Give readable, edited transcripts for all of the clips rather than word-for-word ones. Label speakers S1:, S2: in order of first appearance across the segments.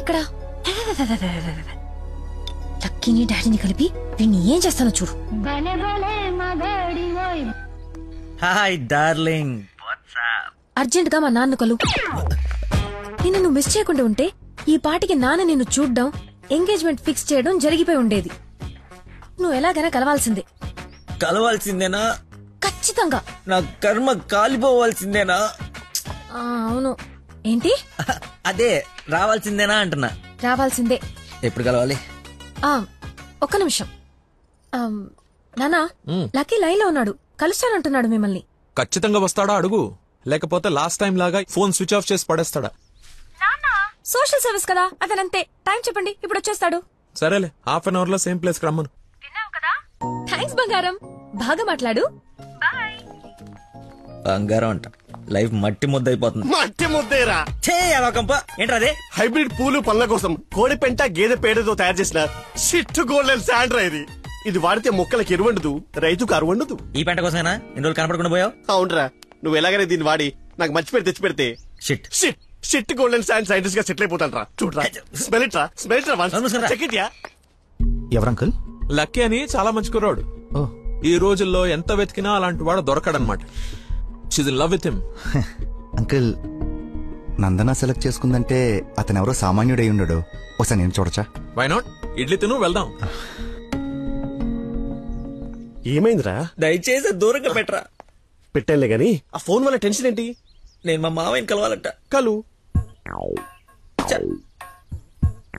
S1: ఎక్కడా? లక్కీని డాడీని కలిపి వీడిని ఏం చేస్తానో చూడు.
S2: Hi darling.
S1: అర్జెంట్ గా మా నాన్న కలు. నిన్ను నువ్వు మిస్ చేయకుండా ఉంటే ఈ పాటికి నాన్న నిన్ను చూడ్డం, ఎంగేజ్మెంట్ ఫిక్స్ చేయడం జరిగిపోయి ఉండేది. నువ్వు ఎలాగైనా కలవాల్సిందే.
S2: కలవాల్సిందేనా?
S1: ఖచ్చితంగా.
S2: నా కర్మ కాలిపోవాల్సిందేనా?
S1: అవును. ఏంటి?
S2: అదే రావాల్సిందేనా అంటున్నా.
S1: రావాల్సిందే.
S2: ఎప్పుడు కలవాలి?
S1: ఒక్క నిమిషం. నానా, లక్కీ లైన్ లో ఉన్నాడు, కలుస్తానంటున్నాడు మిమ్మల్ని.
S3: ఖచ్చితంగా వస్తాడా అడుగు, లేకపోతే లాస్ట్ టైం లాగా ఫోన్ స్విచ్ ఆఫ్ చేసి పడేస్తాడా?
S1: సోషల్ సర్వీస్ కదా, అతనంతే. టైం చెప్పండి, ఇప్పుడు వచ్చేస్తాడు.
S3: సరేలే, హాఫ్ అన్ అవర్ లో సేమ్ ప్లేస్ కి రమ్మను.
S1: థ్యాంక్స్ బంగారం, బాగా మాట్లాడు.
S2: బంగారం అంట, లైఫ్ మట్టి ముద్ద అయిపోతుంది.
S4: మట్టి ముద్దేరా
S2: ఏంట్రా?
S4: హైబ్రిడ్ పూలు పళ్ళ కోసం కోడి పెంట గేదె పేడతో తయారు చేసిన షిట్ గోల్డెన్ శాండ్రా ఇది. ఇది వాడితే మొక్కలకు ఎరువండదు, రైతుకు అరువండదు.
S2: ఈ పెంట కోసమేనా ఇన్ని రోజులు కనపడకుండా పోయావు?
S4: అవునరా, నువ్వు ఎలాగైనా దీన్ని వాడి నాకు మంచి పేరు తెచ్చి పెడితే
S2: shit
S4: shit shit golden sand scientist గా సెటిల్ అయిపోతాను రా. చూడరా, స్మెల్ ఇట్ రా, స్మెల్ ఇట్ రా, చెక్ ఇట్ యా.
S5: ఎవరంకుల్?
S3: లక్కీ అని చాలా మంచి కుర్రాడు. ఈ రోజుల్లో ఎంత వెతికినా అలాంటి వాడు దొరకడనమాట. She's in love with him.
S5: Uncle, Nandana select చేసుకుందంటే అతను ఎవరో సామాన్యుడై ఉండడు. ఒకసారి నేను చూడచ్చా?
S3: Why not? ఇడ్లీ తిను, వెళ్దాం.
S4: ఏమైందిరా?
S2: దయచేసి దూరంగా పెట్టరా.
S4: పెట్టానులే గాని ఆ ఫోన్ వల్ల టెన్షన్ ఏంటి?
S2: నేను మా మామయ్యని కలవాలంట.
S4: కలు.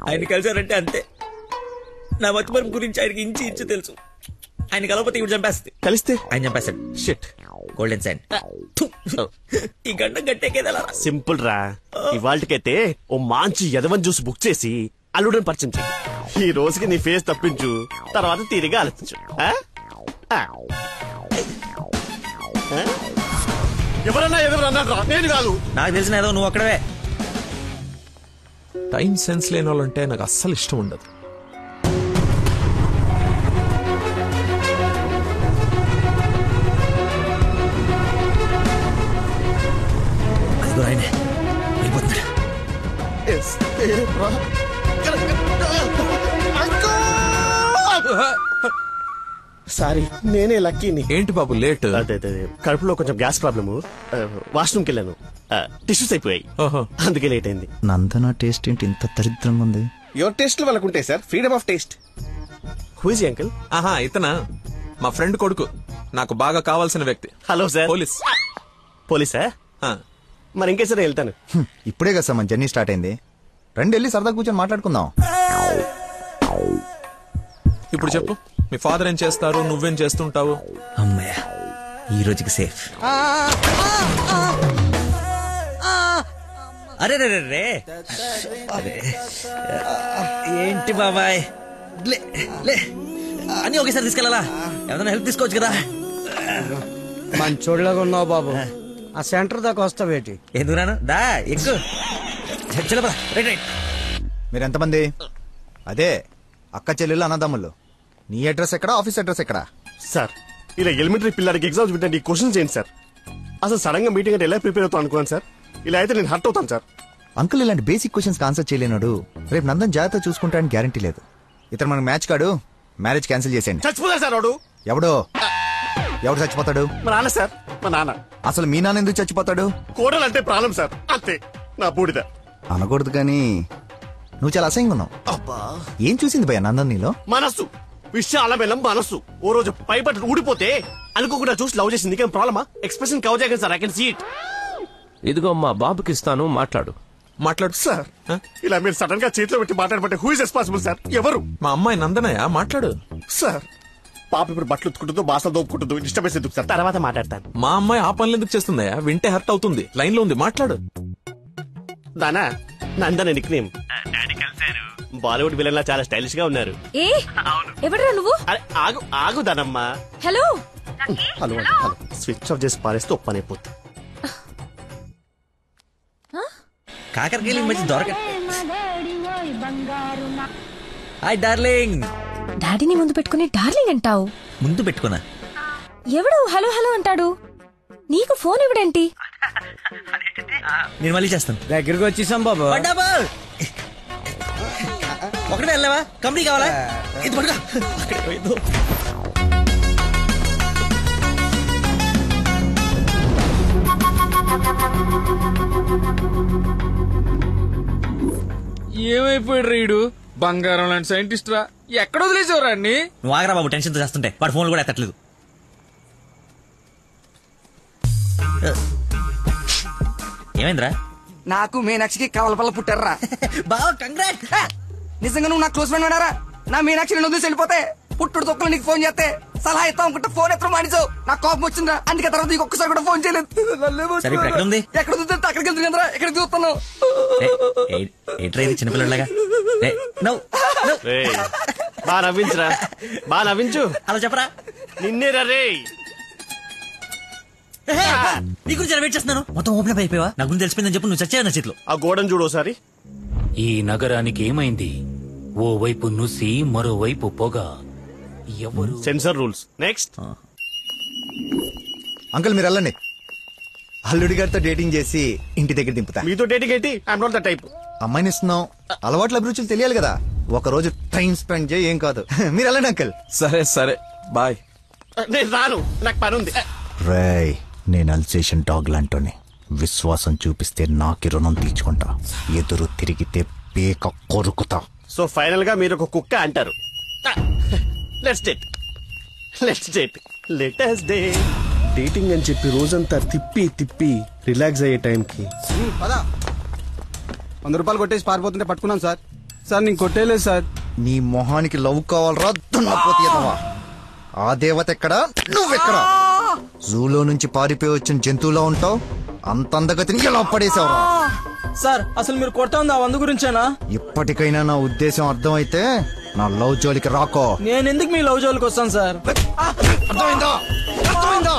S2: ఆయన కలిసారంటే అంతే. నా మతిమరుపు గురించి ఆయనకి ఇంచి ఇంచు తెలుసు. ఆయన కలవకపోతే ఇవి చంపేస్తుంది.
S4: కలిస్తే
S2: ఆయన చంపేస్తాడు.
S4: Shit
S2: golden sand. ఈ గంట గట్టేకేదా?
S4: సింపుల్ రా. ఇవాళకైతే ఓ మంచి యదవన్ జ్యూస్ బుక్ చేసి అల్లుడని పరిచయం చెయ్యి. ఈ రోజుకి నీ ఫేస్ తప్పించు, తర్వాత తీరిగా ఆలోచించు. ఎవరన్నా ఎదురన్నారా? నేను కాదు.
S2: నాకు తెలిసిన ఏదో నువ్వు అక్కడవే.
S3: టైం సెన్స్ లేని వాళ్ళంటే నాకు అస్సలు ఇష్టం ఉండదు.
S4: సారీ, నేనే లక్కీని.
S3: ఏంటి బాబు లేట్?
S4: అదే కడుపులో కొంచెం గ్యాస్ ప్రాబ్లము, వాష్రూమ్కి వెళ్ళాను, టిష్యూస్ అయిపోయాయి, అందుకే లేట్ అయింది.
S5: నందన టేస్ట్ ఏంటి ఇంత దరిద్రంగా ఉంది?
S4: యువర్ టేస్ట్ వాళ్ళకు ఉంటాయి sir, freedom of taste. Who is uncle?
S3: ఆహా, ఇతనా మా ఫ్రెండ్ కొడుకు, నాకు బాగా కావాల్సిన వ్యక్తి.
S4: Hello sir.
S3: పోలీస్.
S4: పోలీసా? మరి ఇంకే సరే వెళ్తాను.
S5: ఇప్పుడే కదా సార్ మన జర్నీ స్టార్ట్ అయింది. రండి వెళ్ళి సరదా కూర్చొని మాట్లాడుకుందాం.
S3: ఇప్పుడు చెప్పు, మీ ఫాదర్ ఏం చేస్తారు, నువ్వేం చేస్తుంటావు?
S2: అమ్మయ్య, ఈ రోజుకి సేఫ్. అరే రే రే అరే, ఏంటి బాబాయ్, లే అని ఒకేసారి తీసుకెళ్ళాలా? ఏమైనా హెల్ప్ తీసుకోవచ్చు కదా.
S6: మంచోళ్ళగా ఉన్నావు బాబు. ఆ సెంటర్ దాకా వస్తావేటి?
S2: ఎందుకు రాను, దా ఎక్కువ.
S5: మీరు ఎంతమంది? అదే అక్క చెల్లెళ్ళు అన్నదమ్ముళ్ళు. నీ అడ్రస్ ఎక్కడ, ఆఫీస్ అడ్రస్ ఎక్కడ?
S4: సార్, ఇలా ఎలిమెంటరీ పిల్లలకి ఎగ్జామ్స్ పెట్టండి, క్వశ్చన్స్ ఏంటి సార్? అసలు సడన్ గా మీటింగ్ అంటే ఎలా ప్రిపేర్ అవుతాను అనుకున్నాను సార్. ఇలా అయితే నేను హర్ట్ అవుతాను సార్.
S5: అంకుల్, ఇలాంటి బేసిక్ క్వశ్చన్స్ ఆన్సర్ చేయలేనాడు. రేపు నందన్ జాగ్రత్త చూసుకుంటాడని గ్యారంటీ లేదు. ఇతను మనకు మ్యాచ్ కాడు, మ్యారేజ్ క్యాన్సిల్ చేసేయండి.
S4: చచ్చిపోతాడు సార్ వాడు.
S5: ఎవడు చచ్చిపోతాడు?
S4: మా నాన్న సార్, మా నాన్న.
S5: అసలు మీ నాన్న ఎందుకు చచ్చిపోతాడు?
S4: కోడలు అంటే ప్రాణం సార్, అంతే. నా బూడిద
S5: అనకూడదు కానీ నువ్వు చాలా అసహ్యంగా ఉన్నావు. ఏం చూసింది భయ్య నందన్ నీలో?
S4: మనస్సు, విశాల బెల్లం మనస్సు. ఓ రోజు పైపట్టు ఊడిపోతే అనుకోకుండా చూసి లవ్ చేసింది. కానీ ప్రాబ్లమా? ఎక్స్ప్రెషన్ కవర్ చేయగలను sir, I can see it.
S7: ఇదిగో మా బాబుకి ఇస్తాను, మాట్లాడు.
S4: సార్, ఇలా మీరు సడన్ గా చేతిలో పెట్టి మాట్లాడమంటే హూ ఇస్ రెస్పాన్సిబుల్ సార్? ఎవరు?
S3: మా అమ్మాయి నందనయ్య, మాట్లాడు.
S4: సార్, పాప ఇప్పుడు బట్టలు ఉత్తుకుంటుందో, బాసలు దోపుకుంటుందో, డిస్టర్బెన్స్ ఎందుకు సార్? తర్వాత మాట్లాడతాను.
S3: మా అమ్మాయి ఆ పనులు ఎందుకు చేస్తుందయ్యా? వింటే హర్ట్ అవుతుంది. లైన్ లో ఉంది, మాట్లాడు.
S4: Dana Nandana nick name. Bollywood villain లా చాలా స్టైలిష్ గా ఉన్నారు.
S1: ఎవడరా నువ్వు?
S4: ఆగు ఆగు దానమ్మా.
S1: Hello
S4: hello hello. Switch off చేసి పారేస్తే ఒప్పనైపోతుంది.
S2: కాకరకాయలు మంచి దొరక. Hi darling.
S1: డాడీని ముందు పెట్టుకుని డార్లింగ్ అంటావు?
S2: ముందు పెట్టుకున్నా.
S1: ఎవడు హలో హలో అంటాడు? నీకు ఫోన్ ఇవ్వడేంటి?
S2: నేను మళ్ళీ చేస్తాను.
S6: దగ్గరికి వచ్చేసాం బాబు.
S2: ఒకటే వెళ్ళావా? కంపెనీ కావాలా? ఇది పడుకో. అక్కడే పోయిందో.
S8: ఏమైపోయాడు రీడు? బంగారం లాంటి సైంటిస్ట్ రా. ఎక్కడ వదిలేసేవరా అన్ని?
S2: నువ్వు ఆగరా బాబు, టెన్షన్ తో చేస్తుంటే వాడు ఫోన్లు కూడా ఎత్తట్లేదు. ఏమైందిరా?
S9: నాకు మీనాక్షికి కవలపల్ల పుట్టారా.
S2: బావ కంగ్రాట్.
S9: నిజంగా నువ్వు నా క్లోజ్ ఫ్రెండ్ అన్నారా? నా మీనాక్షి నేను వదిలేసి వెళ్ళిపోతే పుట్టుడు తొక్కలు నీకు ఫోన్ చేస్తే సలహా ఇస్తాం అనుకుంటే ఫోన్ ఎత్తడం మానేసావు. నాకు కోపం వచ్చిందా, అందుకే తర్వాత నీకు ఒక్కసారి కూడా ఫోన్ చేయలేదు. ఎక్కడ చూస్తే అక్కడికి వెళ్తుంది కదరా, ఎక్కడికి చూస్తున్నావు?
S2: చిన్నపిల్లలాగా
S4: బాగా నవ్వించురా, బాగా నవ్వించు.
S2: అలా చెప్పరా.
S4: నిన్నేరా రే.
S2: నీ గురించి వెయిట్ చేస్తున్నాను. మొత్తం ఓపెన్ అప్ అయిపోయావా? నా గురించి తెలిసిపోయిందని చెప్పు. నువ్వు చచ్చావు నా చేతిలో.
S4: ఆ గోడను చూడు ఒకసారి.
S10: ఈ నగరానికి ఏమైంది? ఓవైపు నుసి, మరోవైపు పొగ. ఎవరు?
S4: Sensor rules. నెక్స్ట్.
S5: అంకుల్ మీరు వెళ్ళండి. అల్లుడి గారితో డేటింగ్ చేసి ఇంటి దగ్గర దింపుతా.
S4: మీతో డేటింగ్ ఏంటి? I'm not the type.
S5: అమ్మాయిని ఇస్తున్నాం, అలవాట్ల అభిరుచులు తెలియాలి కదా. ఒక రోజు టైం స్పెండ్ చేయి, ఏం కాదు. మీరు వెళ్ళండి అంకుల్.
S3: సరే సరే బాయ్.
S4: నేను రాను, నాకు పని ఉంది.
S5: రేయ్, నేను అల్సేషన్ డాగ్ లాంటోని. విశ్వాసం చూపిస్తే నాకి రుణం తీర్చుకుంటా, ఎదురు తిరిగితే పేక కొరుకుతా.
S4: సో ఫైనల్ గా మీరు ఒక కుక్క అంటారు. Let's date, let's date, let's date. Dating అని చెప్పి రోజంతా తిప్పి తిప్పి రిలాక్స్ అయ్యే టైంకి
S6: 100 రూపాయలు కొట్టేసి పారిపోతుంటే పట్టుకున్నాను సార్. సార్ నేను కొట్టేయలేదు సార్.
S5: నీ మొహానికి లవ్ కావాలరా దున్నపోతీయదవా? ఆ దేవత ఎక్కడా, నువ్వెక్కడా? జూలో నుంచి పారిపోయి వచ్చిన జంతువులా ఉంటావు. అంత అందగతిని ఎలా పడేసావురా?
S6: సార్ అసలు మీరు కొడతా ఉంది ఆ 100 గురించేనా?
S5: ఇప్పటికైనా నా ఉద్దేశం అర్థమైతే నా లవ్ జోలికి రాకో.
S6: నేను ఎందుకు మీ లవ్ జోలికి వస్తాను సార్?
S5: అర్థమైందా? అర్థమైందా?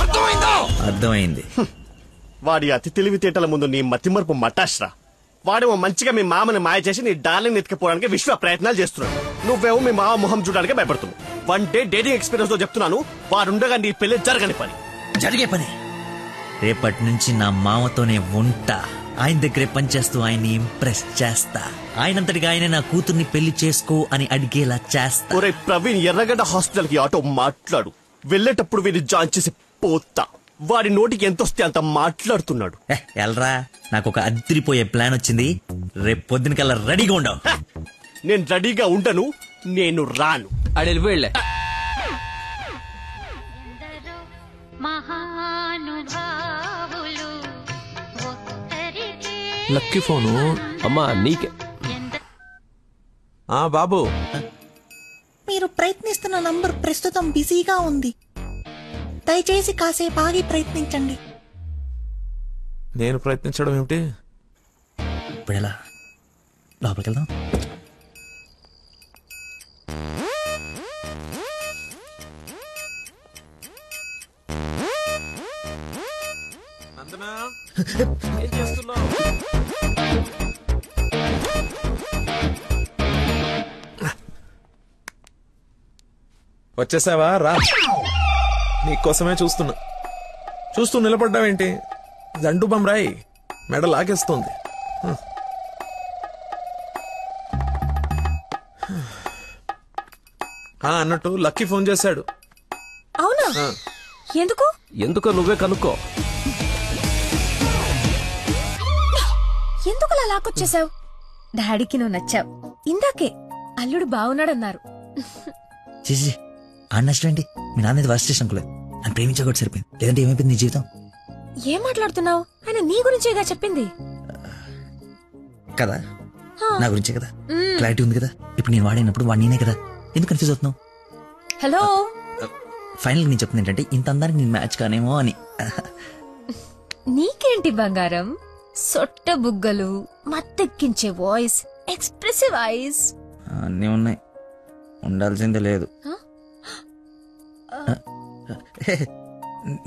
S5: అర్థమైందా?
S2: అర్థమైంది.
S4: వాడి అతి తెలివితేటల ముందు నీ మతిమరుపు మటాష్రా. వాడేమో మంచిగా మీ మామని మాయ చేసి నీ డార్లింగ్ ఎత్తుకుపోవడానికి విశ్వ ప్రయత్నాలు చేస్తున్నాడు. నువ్వేమో మీ మామ మొహం చూడడానికి భయపడుతున్నావు. 1 డే డేటింగ్ ఎక్స్పీరియన్స్ తో చెప్తున్నాను, వాడుండగా నీ పెళ్లి జరగని పని.
S2: జరిగే పని. రేపటి నుంచి నా మామతోనే ఉంటా. ఆయన దగ్గరే పనిచేస్తూ ఆయన్ని ఇంప్రెస్ చేస్తా. ఆయనంతటిగా ఆయన నా కూతుర్ని పెళ్లి చేసుకో అని అడిగేలా చేస్తా.
S4: ఒరే ప్రవీణ్, ఎర్రగడ్డ హాస్పిటల్ కి ఆటో మాట్లాడు. వెళ్ళేటప్పుడు వీడిని జాయిన్ చేసి పోతా. వాడి నోటికి ఎంతొస్తే అంత మాట్లాడుతున్నాడు.
S2: ఎల్రా, నాకు ఒక అదిరిపోయే ప్లాన్ వచ్చింది. రేపు పొద్దునకల్లా రెడీగా ఉండవు.
S4: నేను రెడీగా ఉండను, నేను రాను.
S8: ఆడు వెళ్ళిపోయాడులే.
S3: Lucky phone.
S7: అమ్మా నీకే.
S3: బాబు,
S11: మీరు ప్రయత్నిస్తున్న నంబర్ ప్రస్తుతం బిజీగా ఉంది. దయచేసి కాసేపు ఆగి ప్రయత్నించండి.
S3: నేను ప్రయత్నించడం ఏమిటి?
S2: ఇప్పుడు ఎలా? లోపలికి వెళ్దాం.
S3: నందనా, ఏం చేస్తున్నావు? వచ్చేసావా? రా, నీకోసమే చూస్తూ నిలబడ్డావేంటి? జండు బమ్రాయి మెడ లాగేస్తుంది. అన్నట్టు లక్కీ ఫోన్ చేశాడు.
S1: అవునా? ఎందుకు?
S7: ఎందుకో నువ్వే కనుక్కో.
S1: ఎందుకు అలా లాక్కొచ్చేసావు? డాడీకి నువ్వు నచ్చావు. ఇందాకే అల్లుడు బాగున్నాడన్నారు.
S2: చేసి అన్నష్టండి. మీ నాన్నది వర్స్ట్ చేసిన అనుకోలేదు. అని ప్రేమించకూడదు సరిపోయింది. లేదంటే ఏమైపోయింది నీ జీవితం?
S1: ఏం మాట్లాడుతున్నావు? ఆయన నీ గురించేగా చెప్పింది
S2: కదా. నా గురించే కదా. క్లారిటీ ఉంది కదా. ఇప్పుడు నేను వాడినప్పుడు వాడు నేనే కదా. ఎందుకు కన్ఫ్యూజ్ అవుతున్నావు?
S1: హలో,
S2: ఫైనల్ నేను చెప్తుంది ఏంటంటే ఇంత అందానికి నేను మ్యాచ్ కానేమో అని.
S1: నీకేంటి బంగారం? సొట్ట బుగ్గలు, మత్తెక్కించే వాయిస్, ఎక్స్ప్రెసివ్ ఐస్
S2: అన్నీ ఉన్నాయి. ఉండాల్సిందే లేదు.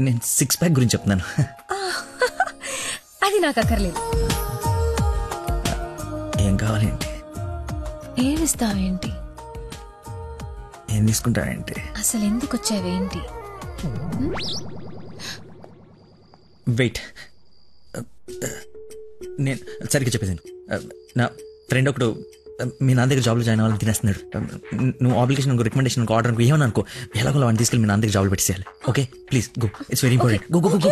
S2: నేను 6 ప్యాక్ గురించి చెప్తున్నాను.
S1: అది నాకు అక్కర్లేదు.
S2: ఏం కావాలేంటి?
S1: ఏమిస్తావేంటి?
S2: ఏం తీసుకుంటావేంటి?
S1: అసలు ఎందుకు వచ్చావేంటి?
S2: వెయిట్, నేను సరిగ్గా చెప్పేసాను. నా ఫ్రెండ్ ఒకడు మీ నాన్న దగ్గర జాబ్లో జాయిన్ అవ్వాలని తినేస్తున్నాడు. నువ్వు అప్లికేషన్ రికమెండేషన్ ఆర్డర్ ఏమని అనుకో, ఎలాగో వాడిని తీసుకెళ్ళి మీ నాన్న దగ్గర జాబ్లో పెట్టేసేయాలి. Okay please go, it's very important. Go go go.